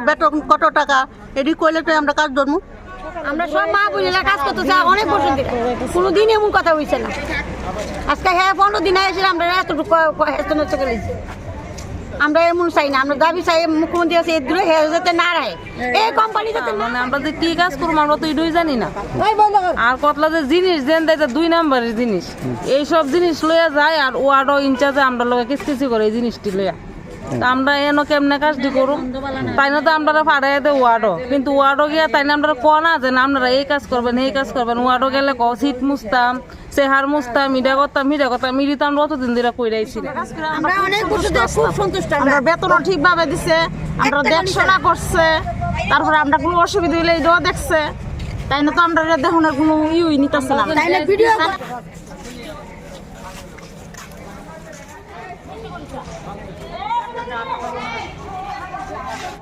বেতন কত টাকা এটি কইলে তো আমরা কাজ ধরবো। আমরা সব মা বোনেরা কাজ করতেছে অনেক বছর ধরে, কোনোদিন এমন কথা হয়েছে না। আজকে হ্যাঁ 15 দিন এসে আমরা এতটুকু হেস্তনেস্ত করেছি। আমরা এমন চাই না, আমরা দাবি চাই মুখ্যমন্ত্রী আছে এদূরে যাতে না রায় এই কোম্পানি যাতে মানে আমরা যে কি কাজ করবো আমরা তো এটাই জানি না। আর কতলা যে জিনিস দেন দেয় 2 নাম্বারের জিনিস, এইসব জিনিস লইয়া যায় আর ওয়ার্ডও ইনচার্জে আমরা লোক কিস্তি করে এই জিনিসটি লইয়া। তা আমরা এনো কেমনে কাজটি করুম, তাই না তো আমরা ফাড়াই দেয় ওয়ার্ডও, কিন্তু ওয়ার্ডও গিয়া তাই না আমরা না যে না আপনারা এই কাজ করবেন এই কাজ করবেন। ওয়ার্ডও গেলে সিট মুছতাম, চেহার মুছতাম, মিডা করতাম মিডি তো আমরা অতদিন ধরে কইরাইছি। আমরা অনেক বছর ধরে খুব সন্তুষ্ট। আমরা বেতনও ঠিকভাবে দিছে, আমরা দেখশোনা করছে, তারপরে আমরা কোনো অসুবিধা হইলে এটাও দেখছে, তাই না তো আমরা দেখুনের কোনো ইউই নিতেছে না। তাই না ভিডিও